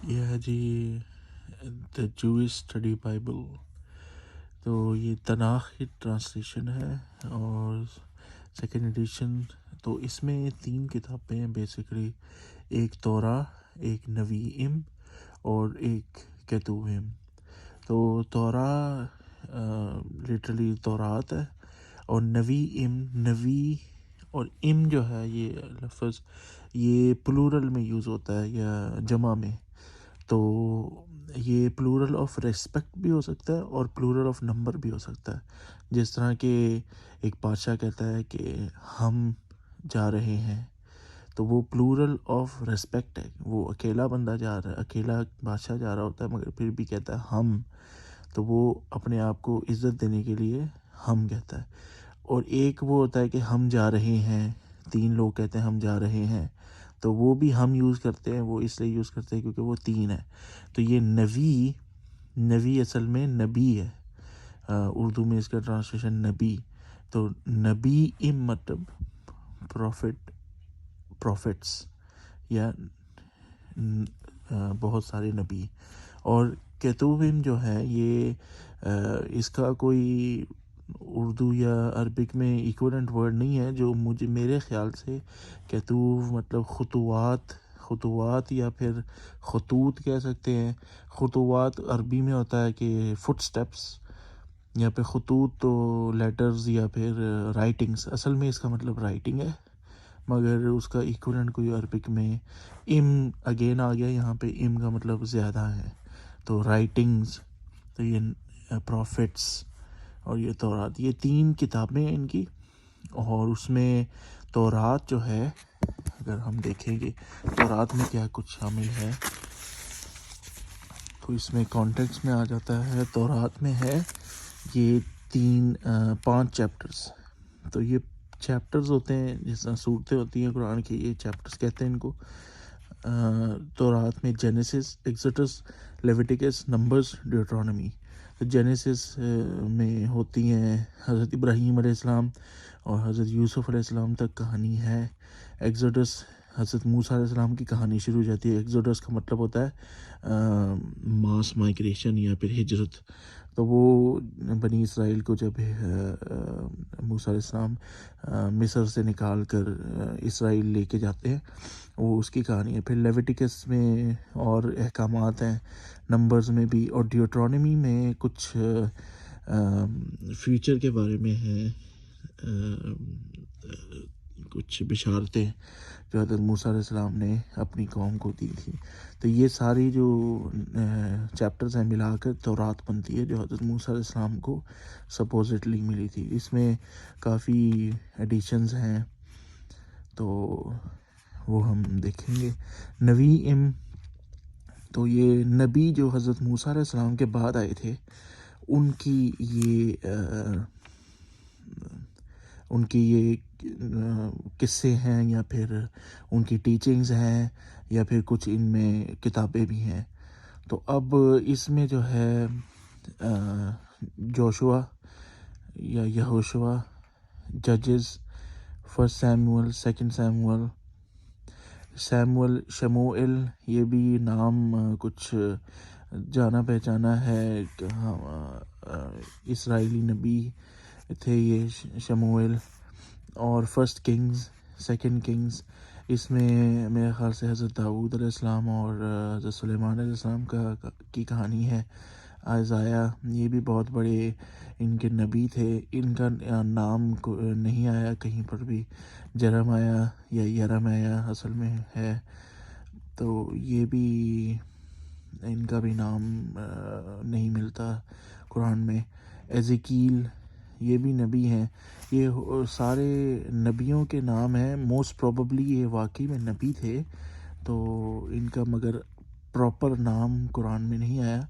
یہ ہے جی دا Jewish study Bible. تو یہ تناخ کی ٹرانسلیشن ہے اور سیکنڈ ایڈیشن. تو اس میں 3 کتابیں ہیں بیسیکلی، ایک تورا، ایک نویِّم اور ایک کتوبیم. تو تورا لٹرلی تورات ہے، اور نوی اور ام جو ہے یہ لفظ یہ پلورل میں یوز ہوتا ہے یا جمع میں. تو یہ پلورل آف ریسپیکٹ بھی ہو سکتا ہے اور پلورل آف نمبر بھی ہو سکتا ہے. جس طرح کہ ایک بادشاہ کہتا ہے کہ ہم جا رہے ہیں، تو وہ پلورل آف ریسپیکٹ ہے. وہ اکیلا بندہ جا رہا ہے، اکیلا بادشاہ جا رہا ہوتا ہے، مگر پھر بھی کہتا ہے ہم. تو وہ اپنے آپ کو عزت دینے کے لیے ہم کہتا ہے. اور ایک وہ ہوتا ہے کہ ہم جا رہے ہیں، 3 لوگ کہتے ہیں ہم جا رہے ہیں، تو وہ بھی ہم یوز کرتے ہیں. وہ اس لیے یوز کرتے ہیں کیونکہ وہ 3 ہے. تو یہ نبی اصل میں نبی ہے. اردو میں اس کا ٹرانسلیشن نبی. تو نبی ام مطلب پروفٹس یا بہت سارے نبی. اور کتوبیم جو ہے یہ اس کا کوئی اردو یا عربک میں ایکویلنٹ ورڈ نہیں ہے. جو میرے خیال سے کتوب مطلب خطوات یا پھر خطوط کہہ سکتے ہیں. خطوات عربی میں ہوتا ہے کہ فٹ سٹیپس، یا پھر خطوط تو لیٹرز یا پھر رائٹنگز. اصل میں اس کا مطلب رائٹنگ ہے، مگر اس کا ایکویلنٹ کوئی عربک میں ام اگین آ گیا یہاں پہ. ام کا مطلب زیادہ ہے، تو رائٹنگز. تو یہ پروفٹس اور یہ تورات، یہ 3 کتابیں ہیں ان کی. اور اس میں تورات جو ہے، اگر ہم دیکھیں گے تورات میں کیا کچھ شامل ہے، تو اس میں کانٹیکس میں آ جاتا ہے. تورات میں ہے یہ 5 چیپٹرز. تو یہ چیپٹرز ہوتے ہیں جس طرح صورتیں ہوتی ہیں قرآن کی، یہ چیپٹرز کہتے ہیں ان کو. تورات میں جینیسس، ایکسوڈس، لیویٹیکس، نمبرز، ڈیوٹرانومی. تو جینیسس میں ہوتی ہیں حضرت ابراہیم علیہ السلام اور حضرت یوسف علیہ السلام تک کہانی ہے. ایکسوڈس حضرت موسیٰ علیہ السلام کی کہانی شروع ہو جاتی ہے. ایکسوڈس کا مطلب ہوتا ہے ماس مائگریشن یا پھر ہجرت. تو وہ بنی اسرائیل کو جب موسیٰ علیہ السلام مصر سے نکال کر اسرائیل لے کے جاتے ہیں، وہ اس کی کہانی ہے. پھر لیویٹیکس میں اور احکامات ہیں، نمبرز میں بھی، اور ڈیوٹرانومی میں کچھ فیوچر کے بارے میں ہیں، کچھ بشارتیں جو حضرت موسیٰ علیہ السلام نے اپنی قوم کو دی تھی. تو یہ ساری جو چیپٹرز ہیں ملا کر تورات بنتی ہے، جو حضرت موسیٰ علیہ السلام کو سپوزٹلی ملی تھی. اس میں کافی ایڈیشنز ہیں، تو وہ ہم دیکھیں گے. نویِّم، تو یہ نبی جو حضرت موسیٰ علیہ السلام کے بعد آئے تھے، ان کی یہ قصے ہیں یا پھر ان کی ٹیچنگز ہیں یا پھر کچھ ان میں کتابیں بھی ہیں. تو اب اس میں جو ہے جوشوا یا یہوشوا، ججز، فرسٹ سیموئل، سیکنڈ سیموئل، شموئیل، یہ بھی نام کچھ جانا پہچانا ہے. اسرائیلی نبی تھے یہ شموئیل. اور فرسٹ کنگز، سیکنڈ کنگز، اس میں میرے خیال سے حضرت داؤد علیہ السلام اور حضرت سلیمان علیہ السلام کی کہانی ہے. ائزایا، یہ بھی بہت بڑے ان کے نبی تھے. ان کا نام نہیں آیا کہیں پر بھی. جرمیہ یا یرمیہ اصل میں ہے، تو یہ بھی ان کا بھی نام نہیں ملتا قرآن میں. ایزیکیل، یہ بھی نبی ہیں. یہ سارے نبیوں کے نام ہیں. موسٹ پروبیبلی یہ واقعی میں نبی تھے، تو ان کا مگر پراپر نام قرآن میں نہیں آیا.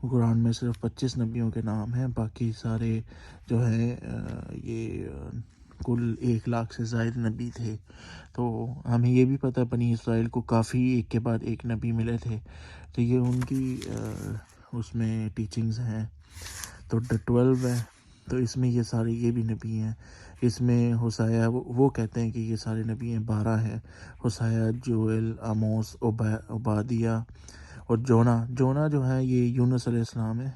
قرآن میں صرف 25 نبیوں کے نام ہیں، باقی سارے جو ہیں یہ کل 1 لاکھ سے زائد نبی تھے. تو ہمیں یہ بھی پتہ ہے بنی اسرائیل کو کافی ایک کے بعد ایک نبی ملے تھے. تو یہ ان کی اس میں ٹیچنگز ہیں. تو 12 ہے، تو اس میں یہ سارے یہ بھی نبی ہیں. اس میں ہوسایا، وہ کہتے ہیں کہ یہ سارے نبی ہیں، 12 ہیں. ہوسایا، جوئیل، آموس، عبادیہ اور جونا جو ہے یہ یونس علیہ السلام ہے.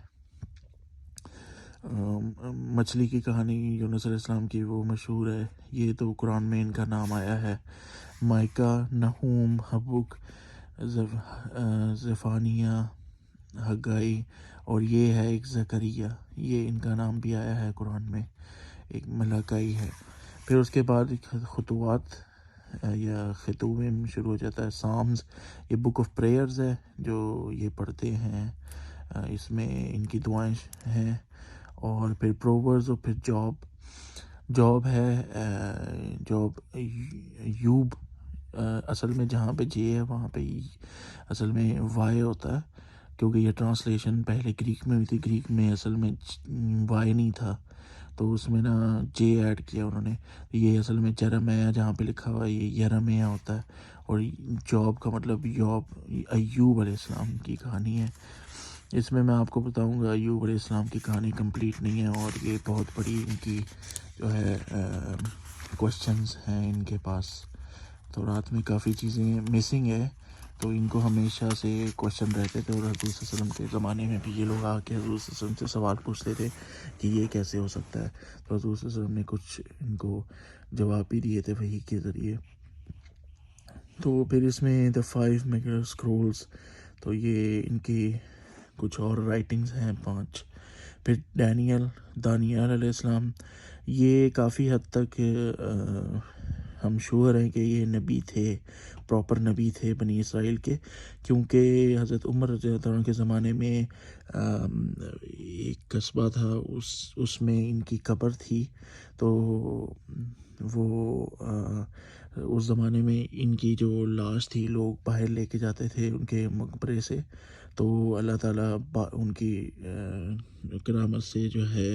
مچھلی کی کہانی یونس علیہ السلام کی وہ مشہور ہے. یہ تو قرآن میں ان کا نام آیا ہے. مائکا، نحوم، حبک، زفانیہ، حگائی، اور یہ ہے ایک زکریا. یہ ان کا نام بھی آیا ہے قرآن میں، ایک ملاکائی ہے. پھر اس کے بعد خطوات یا خطوبے میں شروع ہو جاتا ہے. سامز یہ بک آف پریئرز ہے جو یہ پڑھتے ہیں، اس میں ان کی دعائیں ہیں. اور پھر پروورز، اور پھر جاب ہے. جاب یوب، اصل میں جہاں پہ جے ہے وہاں پہ اصل میں وائی ہوتا ہے، کیونکہ یہ ٹرانسلیشن پہلے گریک میں ہوئی تھی. گریک میں اصل میں وائی نہیں تھا تو اس میں نا جے ایڈ کیا انہوں نے. یہ اصل میں جرمیہ جہاں پہ لکھا ہوا ہے یہ یرمیہ ہوتا ہے. اور جاب کا مطلب ایوب علیہ السلام کی کہانی ہے. اس میں آپ کو بتاؤں گا ایوب علیہ السلام کی کہانی کمپلیٹ نہیں ہے، اور یہ بہت بڑی ان کی جو ہے کوشچنز ہیں ان کے پاس. تو رات میں کافی چیزیں مسنگ ہے، تو ان کو ہمیشہ سے کوشچن رہتے تھے. اور حضور صلی اللہ علیہ وسلم کے زمانے میں بھی یہ لوگ آ کے حضور صلی اللہ علیہ وسلم سے سوال پوچھتے تھے کہ یہ کیسے ہو سکتا ہے. تو حضور صلی اللہ علیہ وسلم نے کچھ ان کو جواب بھی دیے تھے وحی کے ذریعے. تو پھر اس میں دا 5 میگا اسکرولز، تو یہ ان کی کچھ اور رائٹنگز ہیں 5. پھر دانیال علیہ السلام، یہ کافی حد تک ہم شور ہیں کہ یہ نبی تھے، پراپر نبی تھے بنی اسرائیل کے، کیونکہ حضرت عمر رضی اللہ عنہ کے زمانے میں ایک قصبہ تھا، اس میں ان کی قبر تھی. تو وہ اس زمانے میں ان کی جو لاش تھی لوگ باہر لے کے جاتے تھے ان کے مقبرے سے، تو اللہ تعالیٰ ان کی کرامت سے جو ہے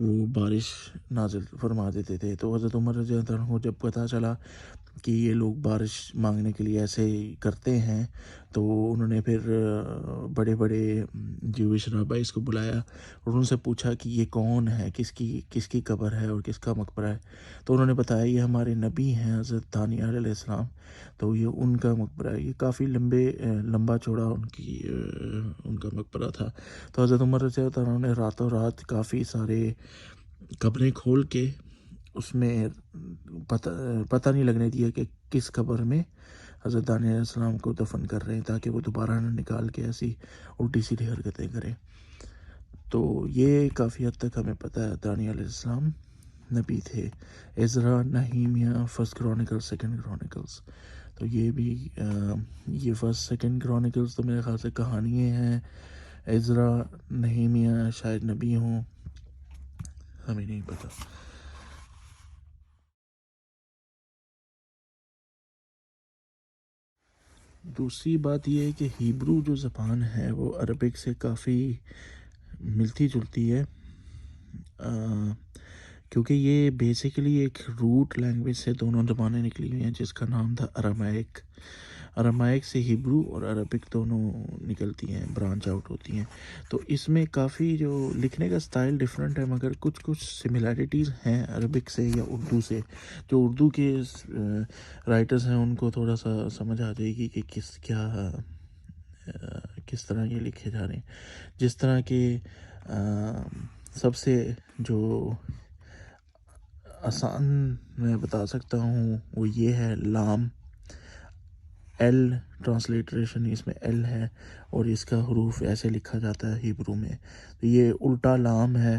وہ بارش نازل فرما دیتے تھے. تو حضرت عمر رضی اللہ عنہ کو جب پتہ چلا کہ یہ لوگ بارش مانگنے کے لیے ایسے کرتے ہیں، تو انہوں نے پھر بڑے بڑے جوش رابائز کو بلایا اور ان سے پوچھا کہ یہ کون ہے، کس کی قبر ہے اور کس کا مقبرہ ہے. تو انہوں نے بتایا یہ ہمارے نبی ہیں حضرت دانیال علیہ السلام، تو یہ ان کا مقبرہ ہے. یہ کافی لمبا چوڑا ان کا مقبرہ تھا. تو حضرت عمر رضی اللہ عنہ نے راتوں رات کافی سارے قبریں کھول کے اس میں پتہ نہیں لگنے دیا کہ کس قبر میں حضرت دانیال علیہ السلام کو دفن کر رہے ہیں، تاکہ وہ دوبارہ نہ نکال کے ایسی الٹی سیدھی حرکتیں کریں. تو یہ کافی حد تک ہمیں پتہ ہے دانیال علیہ السلام نبی تھے. Azra, نہیمیہ، first chronicle, second chronicles, تو یہ بھی یہ فرسٹ سیکنڈ کرونیکلز تو میرے خیال سے کہانیاں ہیں. عزرا، نہیمیہ شاید نبی ہوں، ہمیں نہیں پتہ. دوسری بات یہ ہے کہ ہیبرو جو زبان ہے وہ عربک سے کافی ملتی جلتی ہے، کیونکہ یہ بیسیکلی ایک روٹ لینگویج سے دونوں زبانیں نکلی ہوئی ہیں جس کا نام تھا ارامائک. ارامائک سے ہیبرو اور عربک دونوں نکلتی ہیں، برانچ آؤٹ ہوتی ہیں. تو اس میں کافی جو لکھنے کا سٹائل ڈیفرنٹ ہے، مگر کچھ سملیرٹیز ہیں عربک سے یا اردو سے. جو اردو کے رائٹرز ہیں ان کو تھوڑا سا سمجھ آ جائے گی کہ کس طرح یہ لکھے جا رہے ہیں. جس طرح کہ سب سے جو آسان میں بتا سکتا ہوں وہ یہ ہے لام. ایل ٹرانسلیٹریشن اس میں ایل ہے اور اس کا حروف ایسے لکھا جاتا ہے ہیبرو میں، تو یہ الٹا لام ہے.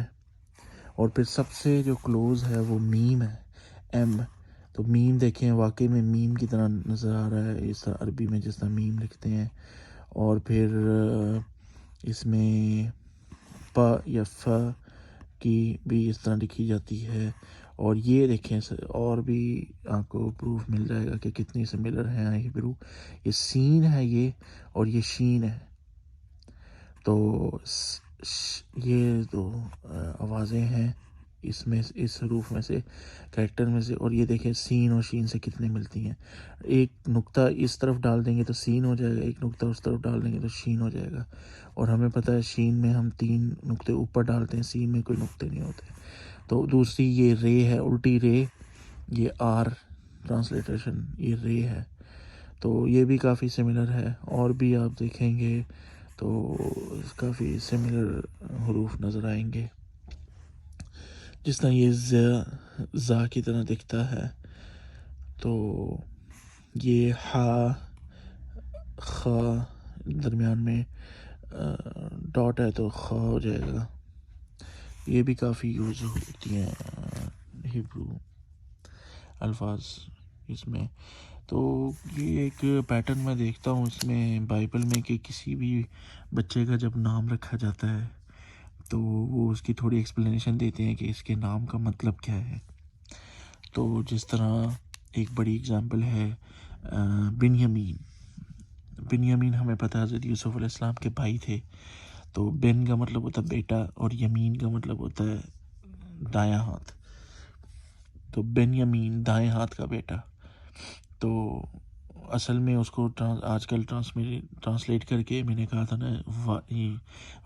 اور پھر سب سے جو کلوز ہے وہ میم ہے، ایم. تو میم دیکھیں واقعی میں میم کی طرح نظر آ رہا ہے اس طرح عربی میں جس طرح میم لکھتے ہیں. اور پھر اس میں پ یا ف کی بھی اس طرح لکھی جاتی ہے. اور یہ دیکھیں اور بھی آپ کو پروف مل جائے گا کہ کتنی سملر ہیں ہیبرو. یہ سین ہے یہ، اور یہ شین ہے. تو یہ دو آوازیں ہیں اس حروف میں سے، کریکٹر میں سے. اور یہ دیکھیں سین اور شین سے کتنے ملتی ہیں. ایک نقطہ اس طرف ڈال دیں گے تو سین ہو جائے گا، ایک نقطہ اس طرف ڈال دیں گے تو شین ہو جائے گا. اور ہمیں پتہ ہے شین میں ہم 3 نقطے اوپر ڈالتے ہیں، سین میں کوئی نقطے نہیں ہوتے. تو دوسری یہ رے ہے، الٹی رے، یہ آر ٹرانسلیٹریشن، یہ رے ہے. تو یہ بھی کافی سملر ہے، اور بھی آپ دیکھیں گے تو کافی سملر حروف نظر آئیں گے. جس طرح یہ زا کی طرح دکھتا ہے، تو یہ ہا خا درمیان میں ڈاٹ ہے تو خا ہو جائے گا. یہ بھی کافی یوز ہوتی ہیں ہیبرو الفاظ اس میں. تو یہ ایک پیٹرن میں دیکھتا ہوں اس میں بائبل میں کہ کسی بھی بچے کا جب نام رکھا جاتا ہے تو وہ اس کی تھوڑی ایکسپلینیشن دیتے ہیں کہ اس کے نام کا مطلب کیا ہے. تو جس طرح ایک بڑی اگزامپل ہے بنیامین. بنیامین ہمیں پتہ ہے حضرت یوسف علیہ السلام کے بھائی تھے. تو بن کا مطلب ہوتا ہے بیٹا، اور یمین کا مطلب ہوتا ہے دایاں ہاتھ. تو بنیامین دائیں ہاتھ کا بیٹا. تو اصل میں اس کو آج کل ٹرانسلیٹ کر کے میں نے کہا تھا نا،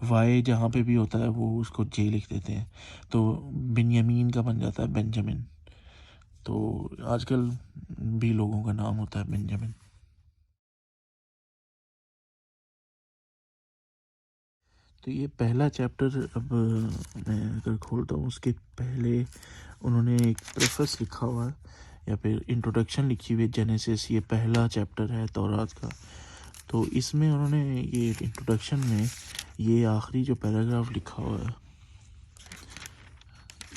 وائے جہاں پہ بھی ہوتا ہے وہ اس کو جے لکھ دیتے ہیں، تو بنیامین کا بن جاتا ہے بنجمن. تو آج کل بھی لوگوں کا نام ہوتا ہے بنجمن. تو یہ پہلا چیپٹر اب میں اگر کھولتا ہوں، اس کے پہلے انہوں نے ایک پریفس لکھا ہوا ہے یا پھر انٹروڈکشن لکھی ہوئی ہے جینیسس. یہ پہلا چیپٹر ہے تورات کا. تو اس میں انہوں نے یہ انٹروڈکشن میں یہ آخری جو پیراگراف لکھا ہوا ہے،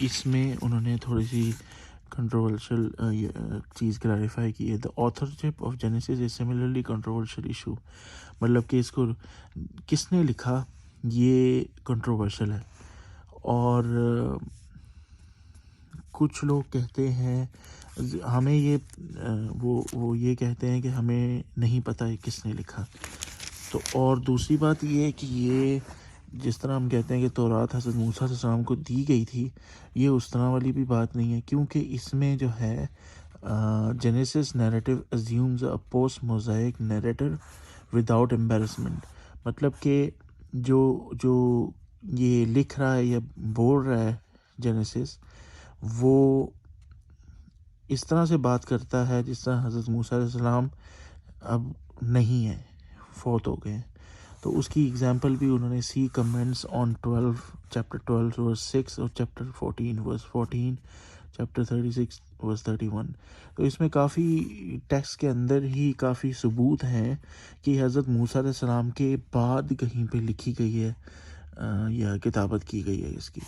اس میں انہوں نے تھوڑی سی کنٹروورشل چیز کلیریفائی کی ہے. The authorship of Genesis is similarly controversial issue. مطلب کہ اس کو کس نے لکھا یہ کنٹروورشل ہے. اور کچھ لوگ کہتے ہیں ہمیں یہ وہ یہ کہتے ہیں کہ ہمیں نہیں پتہ ہے کس نے لکھا. تو اور دوسری بات یہ ہے کہ یہ جس طرح ہم کہتے ہیں کہ تورات حضرت موسیٰ علیہ السلام کو دی گئی تھی، یہ اس طرح والی بھی بات نہیں ہے، کیونکہ اس میں جو ہے Genesis narrative assumes a post Mosaic narrator without embarrassment. مطلب کہ جو یہ لکھ رہا ہے یا بول رہا ہے جینیسس، وہ اس طرح سے بات کرتا ہے جس طرح حضرت موسیٰ علیہ السلام اب نہیں ہے، فوت ہو گئے ہیں. تو اس کی ایگزامپل بھی انہوں نے سی کمنٹس آن چیپٹر 12 ورس 6 اور چیپٹر 14 ورس 14، چیپٹر 36 ورس 31. تو اس میں کافی ٹیکسٹ کے اندر ہی کافی ثبوت ہیں کہ حضرت موسیٰ علیہ السلام کے بعد کہیں پہ لکھی گئی ہے یا کتابت کی گئی ہے اس کی.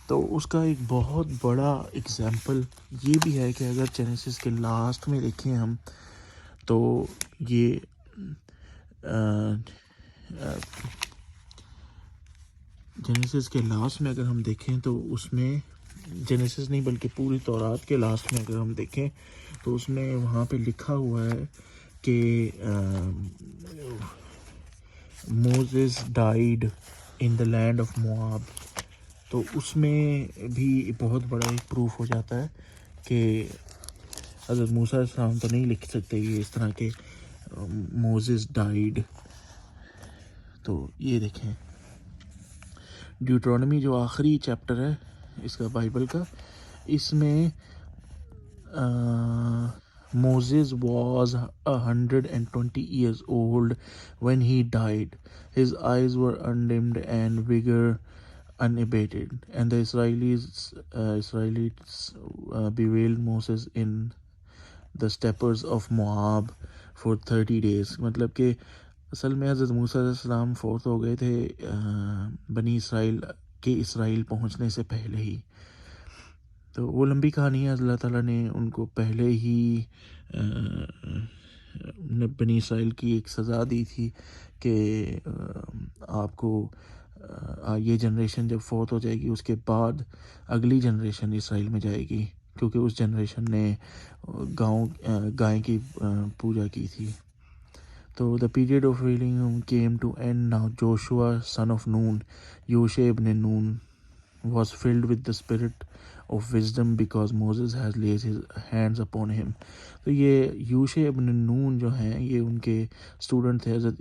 تو اس کا ایک بہت بڑا اگزامپل یہ بھی ہے کہ اگر جینیسس کے لاسٹ میں دیکھیں ہم، تو یہ جینیسس کے لاسٹ میں اگر ہم دیکھیں تو اس میں جینیسس نہیں بلکہ پوری تورات کے لاسٹ میں اگر ہم دیکھیں تو اس میں وہاں پہ لکھا ہوا ہے کہ Moses died in the land of Moab. تو اس میں بھی بہت بڑا ایک پروف ہو جاتا ہے کہ حضرت موسیٰ علیہ السلام تو نہیں لکھ سکتے یہ اس طرح کے موزز ڈائیڈ. تو یہ دیکھیں ڈیوٹرونمی جو آخری چیپٹر ہے اس کا بائبل کا، اس میں Moses was 120 years old when he died. His eyes were undimmed and vigor unabated. And the Israelites bewailed Moses in the steppes of Moab for 30 days. مطلب کہ اصل میں حضرت موسیٰ علیہ السلام فوت ہو گئے تھے بنی اسرائیل کے اسرائیل پہنچنے سے پہلے ہی. تو وہ لمبی کہانی ہے. اللہ تعالیٰ نے ان کو پہلے ہی بنی اسرائیل کی ایک سزا دی تھی کہ آپ کو یہ جنریشن جب فوت ہو جائے گی اس کے بعد اگلی جنریشن اسرائیل میں جائے گی، کیونکہ اس جنریشن نے گائے کی پوجا کی تھی. تو the period of wailing came to end now. Joshua son of Nun, Yoshe ibn Nun, was filled with the spirit of wisdom because Moses has laid his hands upon him. تو یہ یوشع ابن نون جو ہیں یہ ان کے اسٹوڈنٹ تھے حضرت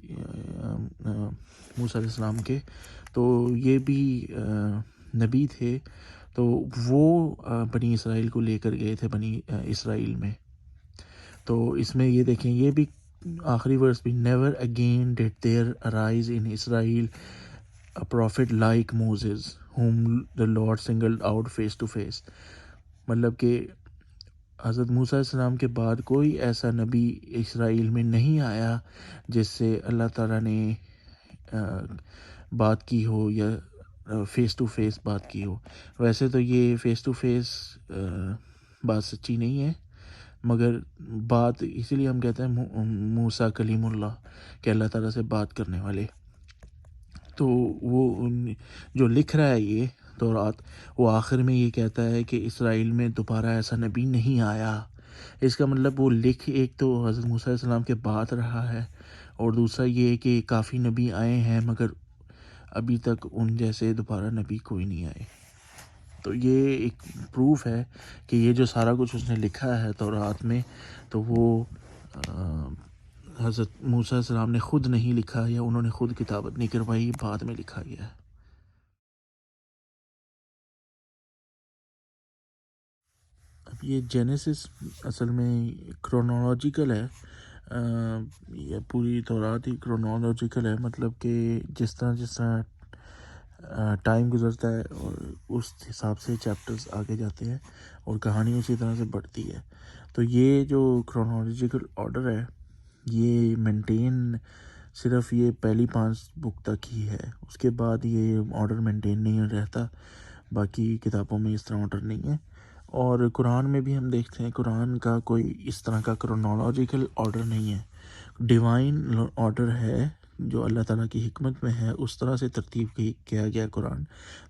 موسیٰ علیہ السلام کے. تو یہ بھی نبی تھے. تو وہ بنی اسرائیل کو لے کر گئے تھے بنی اسرائیل میں. تو اس میں یہ دیکھیں یہ بھی آخری ورس بھی never again did there arise in Israel a prophet like Moses whom the Lord singled out face to face. مطلب کہ حضرت موسیٰ علیہ السلام کے بعد کوئی ایسا نبی اسرائیل میں نہیں آیا جس سے اللہ تعالیٰ نے بات کی ہو یا فیس ٹو فیس بات کی ہو. ویسے تو یہ فیس ٹو فیس بات سچی نہیں ہے، مگر بات اسی لیے ہم کہتے ہیں موسیٰ کلیم اللہ، کہ اللہ تعالیٰ سے بات کرنے والے. تو وہ جو لکھ رہا ہے یہ تورات، وہ آخر میں یہ کہتا ہے کہ اسرائیل میں دوبارہ ایسا نبی نہیں آیا. اس کا مطلب وہ لکھ ایک تو حضرت موسیٰ علیہ السلام کے بعد رہا ہے، اور دوسرا یہ کہ کافی نبی آئے ہیں مگر ابھی تک ان جیسے دوبارہ نبی کوئی نہیں آئے. تو یہ ایک پروف ہے کہ یہ جو سارا کچھ اس نے لکھا ہے تورات میں، تو وہ حضرت موسیٰ علیہ السلام نے خود نہیں لکھا یا انہوں نے خود کتابت نہیں کروائی، بعد میں لکھا گیا ہے. اب یہ جینیسس اصل میں کرونالوجیکل ہے، یہ پوری تورات ہی کرونالوجیکل ہے، مطلب کہ جس طرح ٹائم گزرتا ہے اور اس حساب سے چیپٹرز آگے جاتے ہیں اور کہانی اسی طرح سے بڑھتی ہے. تو یہ جو کرونالوجیکل آرڈر ہے یہ مینٹین صرف یہ پہلی 5 بک تک ہی ہے، اس کے بعد یہ آرڈر مینٹین نہیں رہتا. باقی کتابوں میں اس طرح آرڈر نہیں ہے. اور قرآن میں بھی ہم دیکھتے ہیں قرآن کا کوئی اس طرح کا کرونالوجیکل آرڈر نہیں ہے، ڈیوائن آرڈر ہے جو اللہ تعالیٰ کی حکمت میں ہے، اس طرح سے ترتیب کیا گیا قرآن.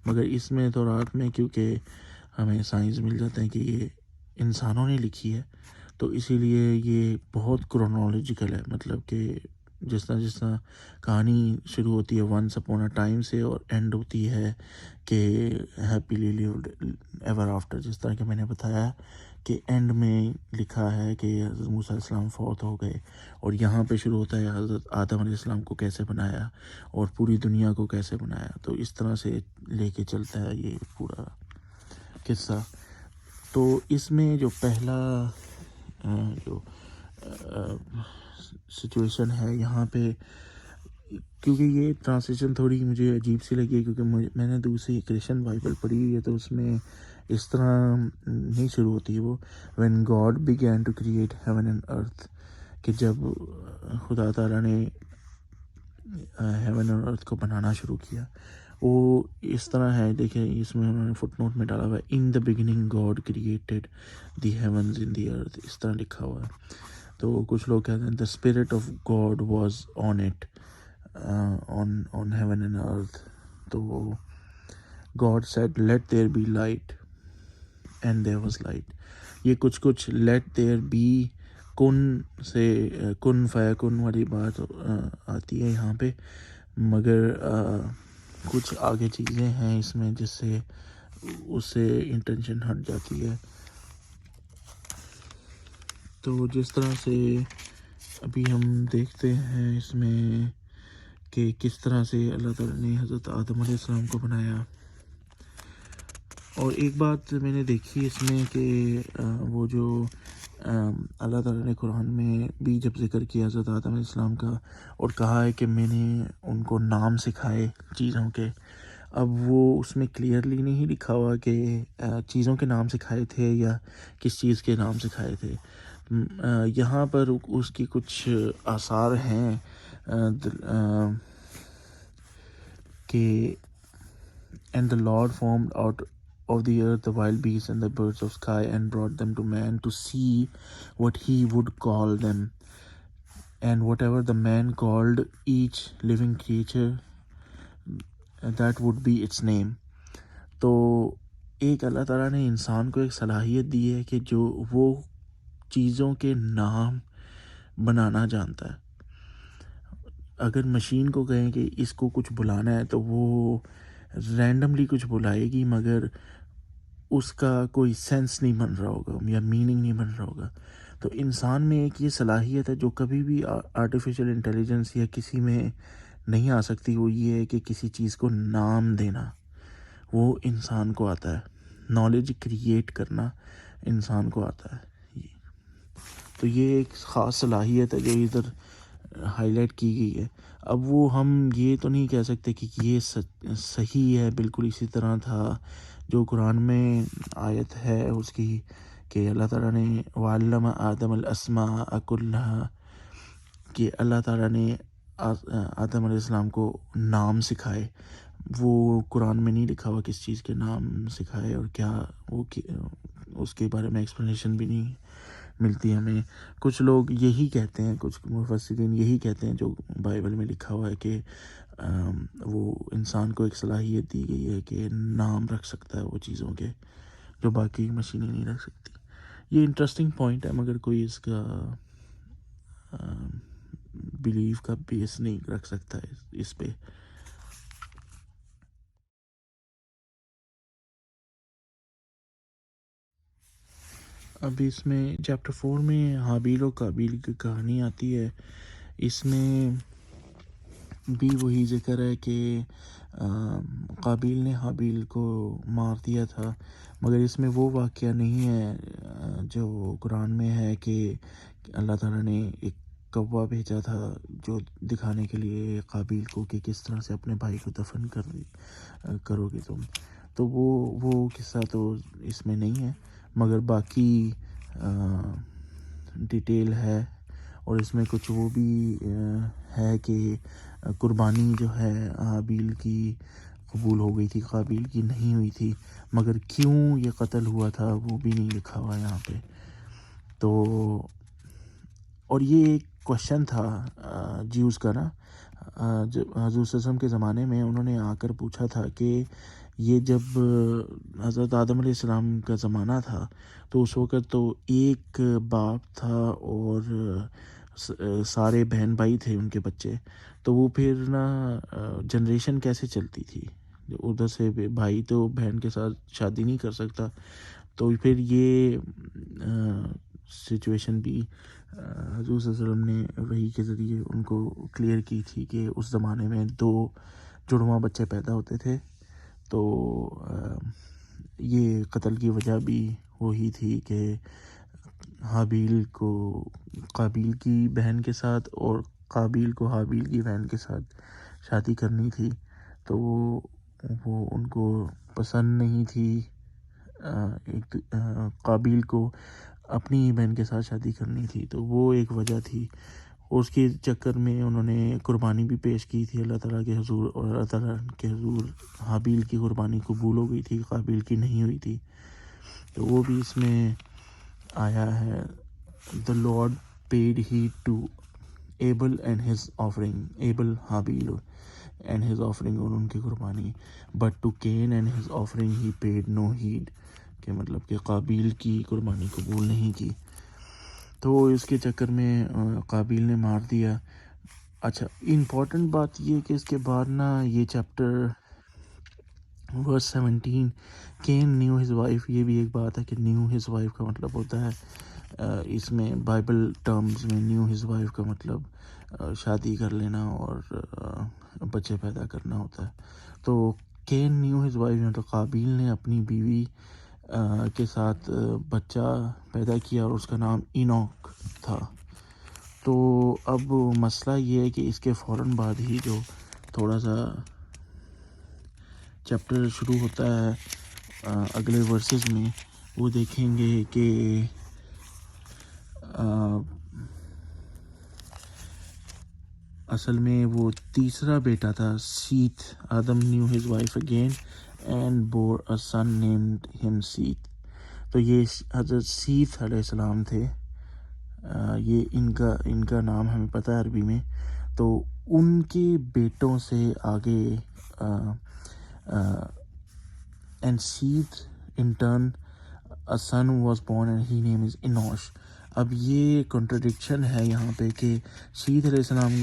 مگر اس میں تورات میں کیونکہ ہمیں سائنس مل جاتے ہیں کہ یہ انسانوں نے لکھی ہے، تو اسی لیے یہ بہت کرونالوجیکل ہے. مطلب کہ جس طرح کہانی شروع ہوتی ہے ونس اپون اے ٹائم سے اور اینڈ ہوتی ہے کہ ہیپیلی لیوڈ ایور آفٹر، جس طرح کہ میں نے بتایا کہ اینڈ میں لکھا ہے کہ حضرت موسیٰ علیہ السلام فوت ہو گئے، اور یہاں پہ شروع ہوتا ہے حضرت آدم علیہ السلام کو کیسے بنایا اور پوری دنیا کو کیسے بنایا. تو اس طرح سے لے کے چلتا ہے یہ پورا قصہ. تو اس میں جو پہلا جو سچویشن ہے یہاں پہ، کیونکہ یہ ٹرانسلیشن تھوڑی مجھے عجیب سی لگی ہے، کیونکہ میں نے دوسری کرسچن بائبل پڑھی ہوئی ہے تو اس میں اس طرح نہیں شروع ہوتی وہ when God began to create heaven and earth، کہ جب خدا تعالیٰ نے ہیون اور ارتھ کو بنانا شروع کیا. وہ اس طرح ہے، دیکھیں اس میں انہوں نے فٹ نوٹ میں ڈالا ہوا ہے in the beginning God created the heavens and the earth، اس طرح لکھا ہوا ہے. تو کچھ لوگ کہتے ہیں the spirit of God was on it، on heaven and earth. تو God said let there be light and there was light. یہ کچھ let there be کن سے کن فیکن والی بات آتی ہے یہاں پہ، مگر کچھ آگے چیزیں ہیں اس میں جس سے اس سے انٹینشن ہٹ جاتی ہے. تو جس طرح سے ابھی ہم دیکھتے ہیں اس میں کہ کس طرح سے اللہ تعالیٰ نے حضرت آدم علیہ السلام کو بنایا. اور ایک بات میں نے دیکھی اس میں کہ وہ جو اللہ تعالیٰ نے قرآن میں بھی جب ذکر کیا حضرت آدم علیہ السلام کا اور کہا ہے کہ میں نے ان کو نام سکھائے چیزوں کے، اب وہ اس میں کلیئرلی نہیں لکھا ہوا کہ چیزوں کے نام سکھائے تھے یا کس چیز کے نام سکھائے تھے. یہاں پر اس کی کچھ آثار ہیں کہ and the Lord formed out of the earth the wild beasts and the birds of sky and brought them to man to see what he would call them, and whatever the man called each living creature that would be its name. تو ایک اللہ تعالیٰ نے انسان کو ایک صلاحیت دی ہے کہ جو وہ چیزوں کے نام بنانا جانتا ہے. اگر مشین کو کہیں کہ اس کو کچھ بلانا ہے تو وہ رینڈملی کچھ بلائے گی، مگر اس کا کوئی سینس نہیں بن رہا ہوگا یا میننگ نہیں بن رہا ہوگا. تو انسان میں ایک یہ صلاحیت ہے جو کبھی بھی آرٹیفیشل انٹیلیجنس یا کسی میں نہیں آ سکتی، وہ یہ ہے کہ کسی چیز کو نام دینا. وہ انسان کو آتا ہے، نالج کریٹ کرنا انسان کو آتا ہے. تو یہ ایک خاص صلاحیت ہے جو ادھر ہائی لائٹ کی گئی ہے. اب وہ ہم یہ تو نہیں کہہ سکتے کہ یہ صحیح ہے بالکل اسی طرح تھا جو قرآن میں آیت ہے اس کی کہ اللہ تعالیٰ نے وعلم آدم الاسماء کلھا، کہ اللہ تعالیٰ نے آدم علیہ السلام کو نام سکھائے. وہ قرآن میں نہیں لکھا ہوا کس چیز کے نام سکھائے اور کیا وہ اس کے بارے میں ایکسپلینیشن بھی نہیں ملتی ہمیں. کچھ لوگ یہی کہتے ہیں، کچھ مفسرین یہی کہتے ہیں جو بائبل میں لکھا ہوا ہے کہ وہ انسان کو ایک صلاحیت دی گئی ہے کہ نام رکھ سکتا ہے وہ چیزوں کے جو باقی مشینیں نہیں رکھ سکتی. یہ انٹرسٹنگ پوائنٹ ہے مگر کوئی اس کا بیلیف کا بیس نہیں رکھ سکتا ہے اس پہ. اب اس میں چیپٹر 4 میں حابیل و قابیل کی کہانی آتی ہے. اس میں بھی وہی ذکر ہے کہ قابیل نے حابیل کو مار دیا تھا، مگر اس میں وہ واقعہ نہیں ہے جو قرآن میں ہے کہ اللہ تعالیٰ نے ایک کوا بھیجا تھا جو دکھانے کے لیے قابیل کو کہ کس طرح سے اپنے بھائی کو دفن کرو گے تم. تو وہ قصہ تو اس میں نہیں ہے، مگر باقی ڈیٹیل ہے. اور اس میں کچھ وہ بھی ہے کہ قربانی جو ہے حابیل کی قبول ہو گئی تھی، قابیل کی نہیں ہوئی تھی، مگر کیوں یہ قتل ہوا تھا وہ بھی نہیں لکھا ہوا یہاں پہ. تو اور یہ ایک کوشچن تھا جیوز کا نا، حضور صلی اللہ علیہ وسلم کے زمانے میں انہوں نے آ کر پوچھا تھا کہ یہ جب حضرت آدم علیہ السلام کا زمانہ تھا تو اس وقت تو ایک باپ تھا اور سارے بہن بھائی تھے ان کے بچے، تو وہ پھر نا جنریشن کیسے چلتی تھی؟ ادھر سے بھائی تو بہن کے ساتھ شادی نہیں کر سکتا، تو پھر یہ سچویشن بھی حضور صلی اللہ علیہ وسلم نے وحی کے ذریعے ان کو کلیئر کی تھی کہ اس زمانے میں 2 جڑواں بچے پیدا ہوتے تھے. تو یہ قتل کی وجہ بھی وہی تھی کہ حابیل کو قابیل کی بہن کے ساتھ اور قابیل کو حابیل کی بہن کے ساتھ شادی کرنی تھی، تو وہ ان کو پسند نہیں تھی. قابیل کو اپنی بہن کے ساتھ شادی کرنی تھی، تو وہ ایک وجہ تھی. اس کے چکر میں انہوں نے قربانی بھی پیش کی تھی اللہ تعالیٰ کے حضور، اور اللہ تعالیٰ کے حضور حابیل کی قربانی قبول ہو گئی تھی، قابیل کی نہیں ہوئی تھی. تو وہ بھی اس میں آیا ہے. The Lord paid heed to Abel and his offering, Abel Habil and his offering اور ان کی قربانی, but to Cain and his offering he paid no heed، کہ مطلب کہ قابیل کی قربانی قبول نہیں کی. تو اس کے چکر میں قابیل نے مار دیا. اچھا امپورٹنٹ بات یہ کہ اس کے بعد نا یہ chapter verse 17 Cain knew his wife, یہ بھی ایک بات ہے کہ نیو ہز وائف کا مطلب ہوتا ہے اس میں بائبل ٹرمز میں نیو ہز وائف کا مطلب شادی کر لینا اور بچے پیدا کرنا ہوتا ہے. تو کین نیو ہز وائف مطلب قابیل نے اپنی بیوی کے ساتھ بچہ پیدا کیا اور اس کا نام اینوک تھا. تو اب مسئلہ یہ ہے کہ اس کے فوراً بعد ہی جو تھوڑا سا چیپٹر شروع ہوتا ہے اگلے ورسز میں، وہ دیکھیں گے کہ اصل میں وہ تیسرا بیٹا تھا Seth. Adam knew his wife again and bore a son named him Seth. تو یہ حضرت سیت علیہ السلام تھے. یہ ان کا نام ہمیں پتہ ہے عربی میں. تو ان کے بیٹوں سے آگے and Seth in turn a son was born and his name is Enosh. اب یہ کنٹرڈکشن ہے یہاں پہ کہ سیت علیہ السلام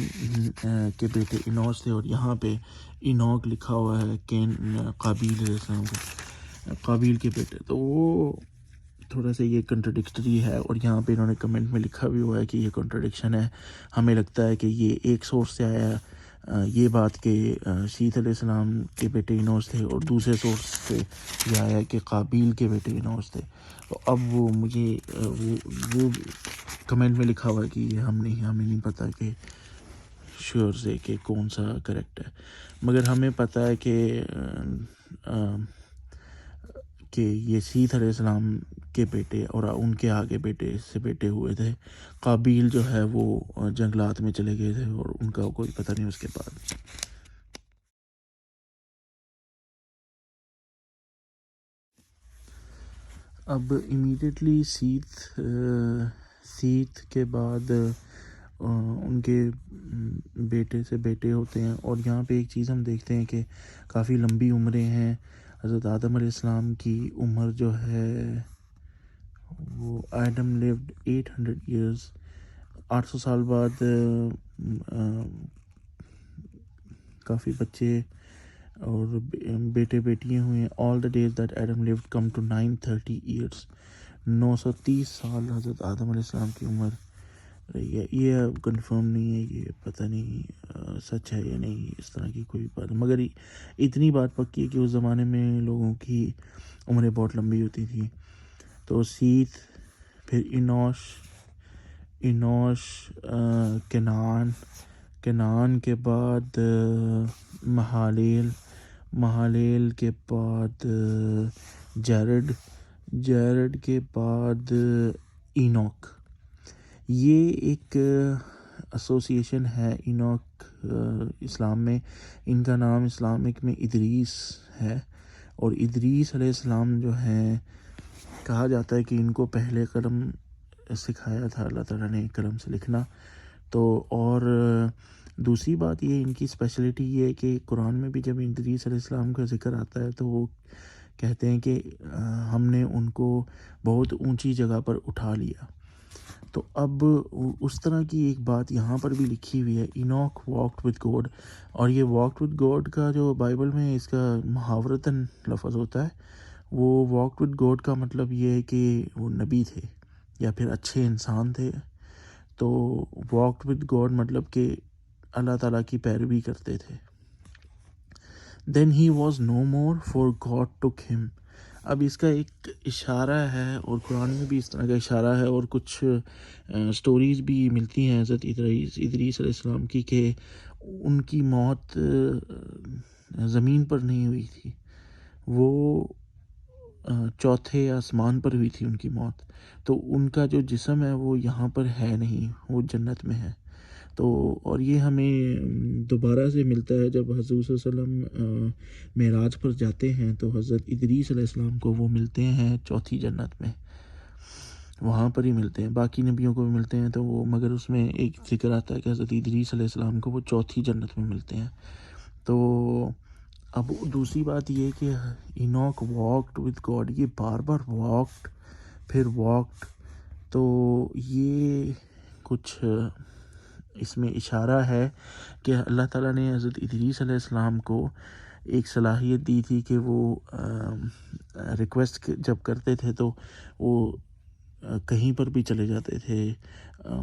کے بیٹے انوش تھے اور یہاں پہ اینوک لکھا ہوا ہے کین قابیل علیہ السلام کو قابیل کے بیٹے. تو وہ تھوڑا سا یہ کنٹرڈکٹری ہے، اور یہاں پہ انہوں نے کمنٹ میں لکھا بھی ہوا ہے کہ یہ کنٹرڈکشن ہے. ہمیں لگتا ہے کہ یہ ایک سورس سے آیا یہ بات کہ سیت علیہ السلام کے بیٹے انوش تھے، اور دوسرے سورس سے یہ آیا کہ قابیل کے بیٹے انوش تھے. تو اب وہ مجھے وہ کمنٹ میں لکھا ہوا ہے کہ یہ ہمیں نہیں پتہ کہ شیور سے کہ کون سا کریکٹ ہے، مگر ہمیں پتہ ہے کہ یہ سیت علیہ السلام کے بیٹے اور ان کے آگے بیٹے ہوئے تھے۔ قابیل جو ہے وہ جنگلات میں چلے گئے تھے اور ان کا کوئی پتہ نہیں اس کے بعد۔ اب امیڈیٹلی سیت کے بعد ان کے بیٹے سے بیٹے ہوتے ہیں، اور یہاں پہ ایک چیز ہم دیکھتے ہیں کہ کافی لمبی عمریں ہیں۔ حضرت آدم علیہ السلام کی عمر جو ہے وہ آدم لیوڈ 800 ایئرز، 800 سال بعد کافی بچے اور بیٹے بیٹیاں ہوئے ہیں۔ All the days that Adam lived come to 930 years, 930 سال حضرت آدم علیہ السلام کی عمر رہی ہے۔ یہ کنفرم نہیں ہے، یہ پتہ نہیں سچ ہے یا نہیں، اس طرح کی کوئی بات، مگر اتنی بات پکی ہے کہ اس زمانے میں لوگوں کی عمریں بہت لمبی ہوتی تھیں۔ تو سیت، پھر انوش، کنعان کے بعد مہالیل کے بعد جیرڈ کے بعد اینوک۔ یہ ایک ایسوسیشن ہے اینوک اسلام میں، ان کا نام اسلامک میں ادریس ہے، اور ادریس علیہ السلام جو ہیں کہا جاتا ہے کہ ان کو پہلے قلم سکھایا تھا اللہ تعالیٰ نے، قلم سے لکھنا۔ تو اور دوسری بات یہ ان کی اسپیشلٹی یہ ہے کہ قرآن میں بھی جب ادریس علیہ السلام کا ذکر آتا ہے تو وہ کہتے ہیں کہ ہم نے ان کو بہت اونچی جگہ پر اٹھا لیا۔ تو اب اس طرح کی ایک بات یہاں پر بھی لکھی ہوئی ہے، اینوک واکڈ وتھ گاڈ، اور یہ واکڈ وتھ گاڈ کا جو بائبل میں اس کا محاورتاً لفظ ہوتا ہے، وہ واکڈ وتھ گاڈ کا مطلب یہ ہے کہ وہ نبی تھے یا پھر اچھے انسان تھے۔ تو واکڈ وتھ گاڈ مطلب کہ اللہ تعالیٰ کی پیروی کرتے تھے۔ Then he was no more for God took him. اب اس کا ایک اشارہ ہے، اور قرآن میں بھی اس طرح کا اشارہ ہے، اور کچھ سٹوریز بھی ملتی ہیں حضرت ادریس علیہ السلام کی کہ ان کی موت زمین پر نہیں ہوئی تھی، وہ چوتھے آسمان پر ہوئی تھی ان کی موت۔ تو ان کا جو جسم ہے وہ یہاں پر ہے نہیں، وہ جنت میں ہے۔ تو اور یہ ہمیں دوبارہ سے ملتا ہے جب حضور صلی اللہ علیہ وسلم معراج پر جاتے ہیں تو حضرت ادریس علیہ السلام کو وہ ملتے ہیں چوتھی جنت میں، وہاں پر ہی ملتے ہیں۔ باقی نبیوں کو بھی ملتے ہیں تو وہ، مگر اس میں ایک ذکر آتا ہے کہ حضرت ادریس علیہ السلام کو وہ چوتھی جنت میں ملتے ہیں۔ تو اب دوسری بات یہ کہ اینوک واکڈ وتھ گاڈ، یہ بار بار واکڈ پھر واکڈ، تو یہ کچھ اس میں اشارہ ہے کہ اللہ تعالیٰ نے حضرت ادریس علیہ السلام کو ایک صلاحیت دی تھی کہ وہ ریکویسٹ جب کرتے تھے تو وہ کہیں پر بھی چلے جاتے تھے،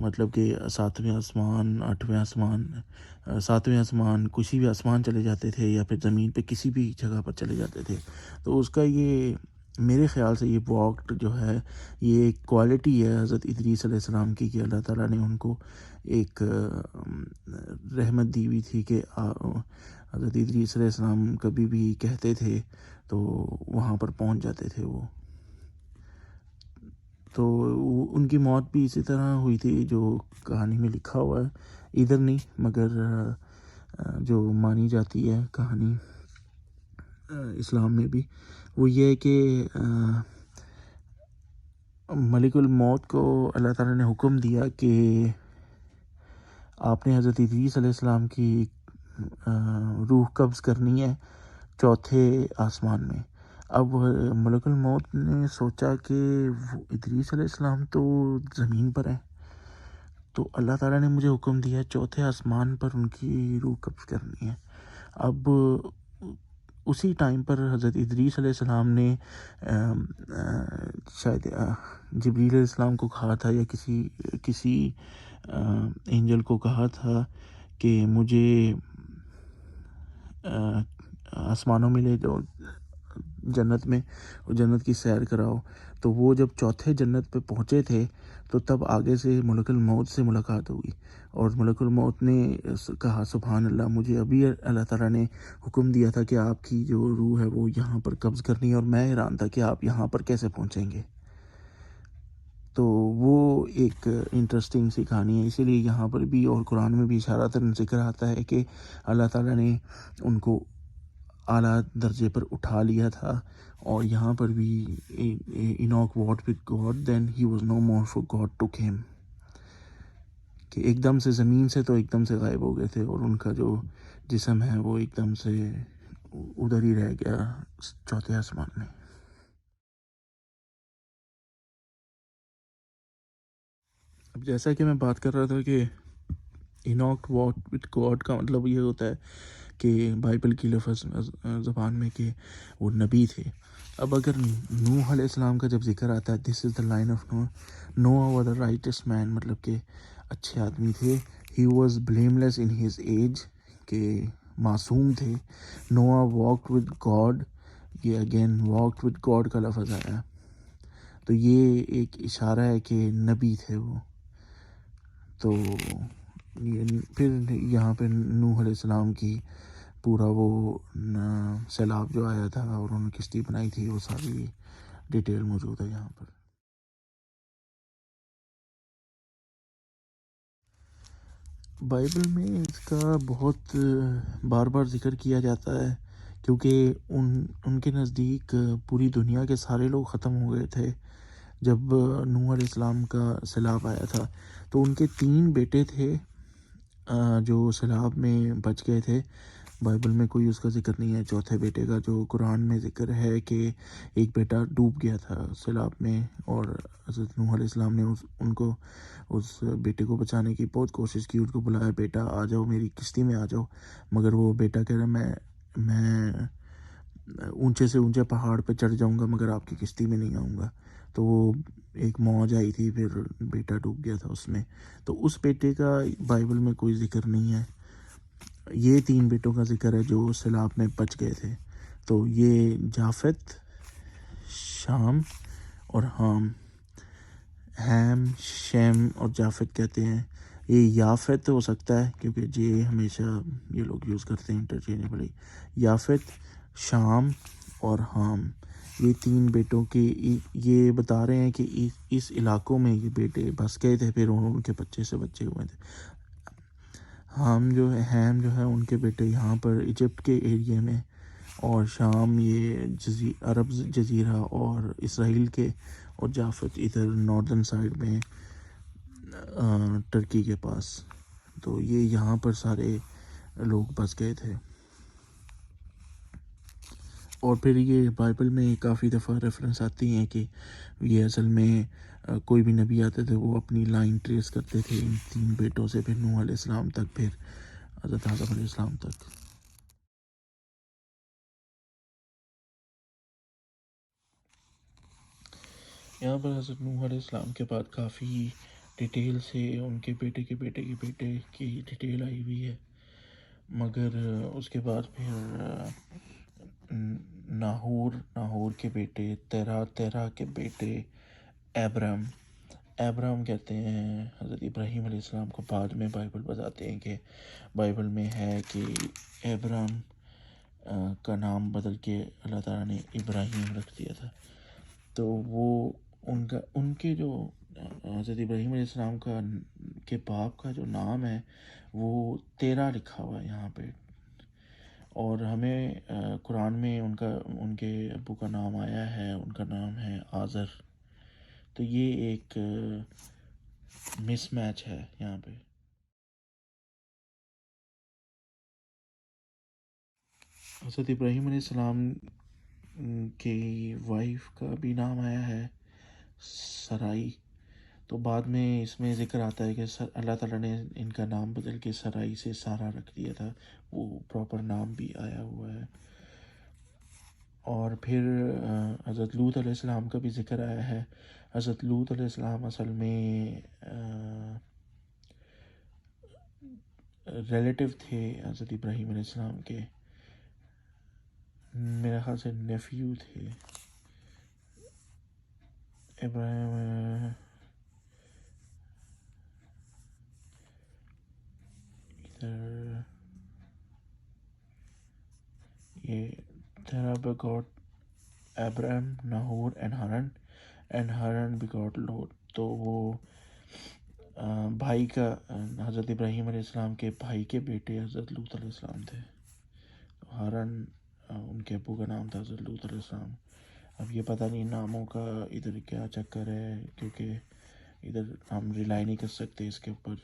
مطلب کہ 7ویں آسمان، 8ویں آسمان، 7ویں آسمان، کسی بھی آسمان چلے جاتے تھے، یا پھر زمین پہ کسی بھی جگہ پر چلے جاتے تھے۔ تو اس کا یہ میرے خیال سے یہ واکڈ جو ہے یہ ایک کوالٹی ہے حضرت ادریس علیہ السلام کی، کہ اللہ تعالیٰ نے ان کو ایک رحمت دی ہوئی تھی کہ حضرت ادریس علیہ السلام کبھی بھی کہتے تھے تو وہاں پر پہنچ جاتے تھے وہ۔ تو ان کی موت بھی اسی طرح ہوئی تھی جو کہانی میں لکھا ہوا ہے، ادھر نہیں مگر جو مانی جاتی ہے کہانی اسلام میں بھی، وہ یہ ہے کہ ملک الموت کو اللہ تعالیٰ نے حکم دیا کہ آپ نے حضرت ادریس علیہ السلام کی روح قبض کرنی ہے چوتھے آسمان میں۔ اب ملک الموت نے سوچا کہ ادریس علیہ السلام تو زمین پر ہے، تو اللہ تعالیٰ نے مجھے حکم دیا چوتھے آسمان پر ان کی روح قبض کرنی ہے۔ اب اسی ٹائم پر حضرت ادریس علیہ السلام نے شاید جبریل علیہ السلام کو کہا تھا یا کسی اینجل کو کہا تھا کہ مجھے آسمانوں میں لے جاؤ، جنت میں، جنت کی سیر کراؤ. تو وہ جب چوتھے جنت پہ پہنچے تھے تو تب آگے سے ملک الموت سے ملاقات ہوئی، اور ملک الموت نے کہا سبحان اللہ، مجھے ابھی اللہ تعالیٰ نے حکم دیا تھا کہ آپ کی جو روح ہے وہ یہاں پر قبض کرنی ہے، اور میں حیران تھا کہ آپ یہاں پر کیسے پہنچیں گے. تو وہ ایک انٹرسٹنگ سی کہانی ہے. اسی لیے یہاں پر بھی اور قرآن میں بھی اشارتاً ذکر آتا ہے کہ اللہ تعالیٰ نے ان کو اعلیٰ درجے پر اٹھا لیا تھا. اور یہاں پر بھی Enoch walked with God then he was no more for God took him, کہ ایک دم سے زمین سے تو ایک دم سے غائب ہو گئے تھے، اور ان کا جو جسم ہے وہ ایک دم سے ادھر ہی رہ گیا چوتھے آسمان میں. اب جیسا کہ میں بات کر رہا تھا کہ اینوک واک وتھ گاڈ کا مطلب یہ ہوتا ہے کہ بائبل کی لفظ زبان میں کہ وہ نبی تھے. اب اگر نوح علیہ السلام کا جب ذکر آتا ہے، this is the line of Noah, Noah was the righteous man, مطلب کہ اچھے آدمی تھے. He was blameless in his age, کہ معصوم تھے. نوح واکڈ ود گاڈ، یہ اگین واکڈ ود گاڈ کا لفظ آیا، تو یہ ایک اشارہ ہے کہ نبی تھے وہ. تو پھر یہاں پہ نوح علیہ السلام کی پورا وہ سیلاب جو آیا تھا اور انہوں نے کشتی بنائی تھی، وہ ساری ڈیٹیل موجود ہے یہاں پر. بائبل میں اس کا بہت بار بار ذکر کیا جاتا ہے، کیونکہ ان کے نزدیک پوری دنیا کے سارے لوگ ختم ہو گئے تھے جب نوح علیہ السلام کا سیلاب آیا تھا. تو ان کے 3 بیٹے تھے جو سیلاب میں بچ گئے تھے. بائبل میں کوئی اس کا ذکر نہیں ہے چوتھے بیٹے کا، جو قرآن میں ذکر ہے کہ ایک بیٹا ڈوب گیا تھا سیلاب میں، اور حضرت نوح علیہ السلام نے اس بیٹے کو بچانے کی بہت کوشش کی. ان کو بلایا، بیٹا آ جاؤ میری کشتی میں آ جاؤ، مگر وہ بیٹا کہہ رہا میں اونچے سے اونچے پہاڑ پہ چڑھ جاؤں گا مگر آپ کی کشتی میں نہیں آؤں گا. تو وہ ایک موج آئی تھی، پھر بیٹا ڈوب گیا تھا اس میں. تو اس بیٹے کا بائبل میں کوئی ذکر نہیں ہے. یہ 3 بیٹوں کا ذکر ہے جو سیلاب میں بچ گئے تھے. تو یہ جافت، شام اور ہیم، شیم اور جافت کہتے ہیں. یہ یافت ہو سکتا ہے کیونکہ یہ ہمیشہ یہ لوگ یوز کرتے ہیں انٹرچینجبلی. یافت، شام اور حام، یہ 3 بیٹوں کے یہ بتا رہے ہیں کہ اس علاقوں میں یہ بیٹے بس گئے تھے، پھر ان کے بچے سے بچے ہوئے تھے. ہیم جو ہے ان کے بیٹے یہاں پر ایجپٹ کے ایریے میں، اور شام یہ عرب جزیرہ اور اسرائیل کے، اور جافت ادھر ناردن سائڈ میں ٹرکی کے پاس. تو یہ یہاں پر سارے لوگ بس گئے تھے. اور پھر یہ بائبل میں کافی دفعہ ریفرنس آتی ہیں کہ یہ اصل میں کوئی بھی نبی آتے تھے وہ اپنی لائن ٹریس کرتے تھے ان 3 بیٹوں سے، پھر نوح علیہ السلام تک، پھر حضرت آدم علیہ السلام تک. یہاں پر حضرت نوح علیہ السلام کے بعد کافی ڈیٹیل سے ان کے بیٹے کے بیٹے کے بیٹے کی ڈیٹیل آئی ہوئی ہے، مگر اس کے بعد پھر ناہور کے بیٹے، تیرا کے بیٹے ابرام کہتے ہیں حضرت ابراہیم علیہ السلام کو. بعد میں بائبل بتاتے ہیں کہ بائبل میں ہے کہ ابرام کا نام بدل کے اللہ تعالیٰ نے ابراہیم رکھ دیا تھا. تو وہ ان کے جو حضرت ابراہیم علیہ السلام کے باپ کا جو نام ہے وہ 13 لکھا ہوا ہے یہاں پہ. اور ہمیں قرآن میں ان کے ابو کا نام آیا ہے، ان کا نام ہے آزر. تو یہ ایک مس میچ ہے یہاں پہ. حضرت ابراہیم علیہ السلام کی وائف کا بھی نام آیا ہے سرائی. تو بعد میں اس میں ذکر آتا ہے کہ اللہ تعالیٰ نے ان کا نام بدل کے سرائی سے سارا رکھ دیا تھا، وہ پراپر نام بھی آیا ہوا ہے. اور پھر حضرت لوط علیہ السلام کا بھی ذکر آیا ہے. حضرت لوط علیہ السلام اصل میں ریلیٹیو تھے حضرت ابراہیم علیہ السلام کے. میرے خیال سے نیفیو تھے ابراہیم. ادھر یہ Terah begot Abram, Nahor and Haran, and Haran begot Lot. تو وہ بھائی کا حضرت ابراہیم علیہ السلام کے بھائی کے بیٹے حضرت لوط علیہ السلام تھے. ہارن ان کے ابو کا نام تھا حضرت لوط علیہ السلام. اب یہ پتہ نہیں ناموں کا ادھر کیا چکر ہے، کیونکہ ادھر ہم ریلائی نہیں کر سکتے اس کے اوپر.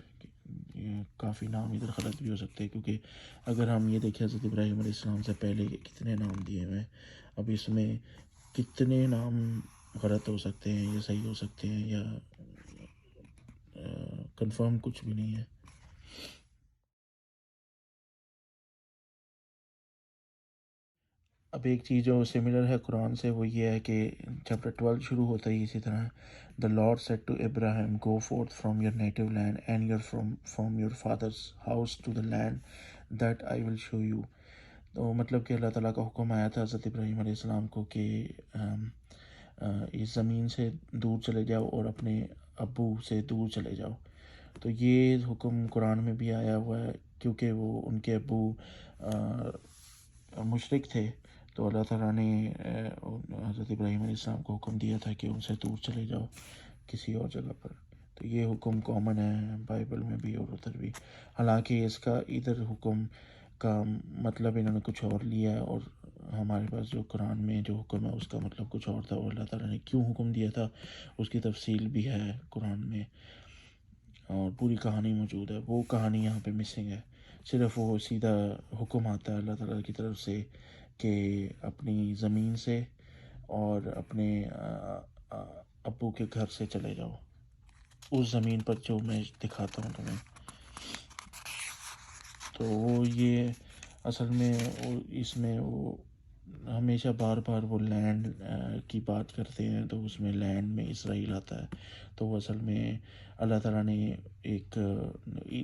یہ کافی نام ادھر غلط بھی ہو سکتے ہیں، کیونکہ اگر ہم یہ دیکھیں حضرت ابراہیم علیہ السلام سے پہلے کتنے نام دیے ہوئے ہیں. اب اس میں کتنے نام غلط ہو سکتے ہیں یا صحیح ہو سکتے ہیں، یا کنفرم کچھ بھی نہیں ہے. اب ایک چیز جو سملر ہے قرآن سے وہ یہ ہے کہ چیپٹر 12 شروع ہوتا ہی اسی طرح. The Lord said to Abraham, go forth from your native land and from your father's house to the land that I will show you. تو مطلب کہ اللہ تعالیٰ کا حکم آیا تھا حضرت ابراہیم علیہ السلام کو کہ اس زمین سے دور چلے جاؤ اور اپنے ابو سے دور چلے جاؤ. تو یہ حکم قرآن میں بھی آیا ہوا ہے، کیونکہ وہ ان کے ابو مشرک تھے. تو اللہ تعالیٰ نے حضرت ابراہیم علیہ السلام کو حکم دیا تھا کہ ان سے دور چلے جاؤ کسی اور جگہ پر. تو یہ حکم کامن ہے بائبل میں بھی اور ادھر بھی. حالانکہ اس کا ادھر حکم کا مطلب انہوں نے کچھ اور لیا ہے، اور ہمارے پاس جو قرآن میں جو حکم ہے اس کا مطلب کچھ اور تھا، اور اللہ تعالیٰ نے کیوں حکم دیا تھا اس کی تفصیل بھی ہے قرآن میں، اور پوری کہانی موجود ہے. وہ کہانی یہاں پہ مسنگ ہے. صرف وہ سیدھا حکم آتا ہے اللہ تعالیٰ کی طرف سے کہ اپنی زمین سے اور اپنے ابو کے گھر سے چلے جاؤ اس زمین پر جو میں دکھاتا ہوں تمہیں. تو وہ یہ اصل میں اس میں وہ ہمیشہ بار بار وہ لینڈ کی بات کرتے ہیں، تو اس میں لینڈ میں اسرائیل آتا ہے. تو وہ اصل میں اللہ تعالیٰ نے ایک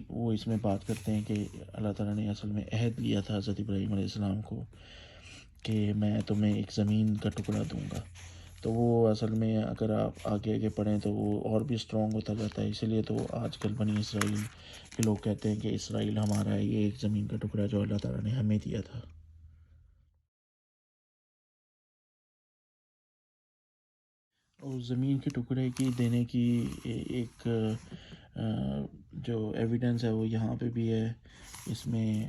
وہ اس میں بات کرتے ہیں کہ اللہ تعالیٰ نے اصل میں عہد لیا تھا حضرت ابراہیم علیہ السلام کو کہ میں تمہیں ایک زمین کا ٹکڑا دوں گا. تو وہ اصل میں اگر آپ آگے آگے پڑھیں تو وہ اور بھی اسٹرانگ ہوتا جاتا ہے. اسی لیے تو آج کل بنی اسرائیل کے لوگ کہتے ہیں کہ اسرائیل ہمارا ہے، یہ ایک زمین کا ٹکڑا جو اللہ تعالیٰ نے ہمیں دیا تھا. اور زمین کے ٹکڑے کی دینے کی ایک جو ایویڈنس ہے وہ یہاں پہ بھی ہے. اس میں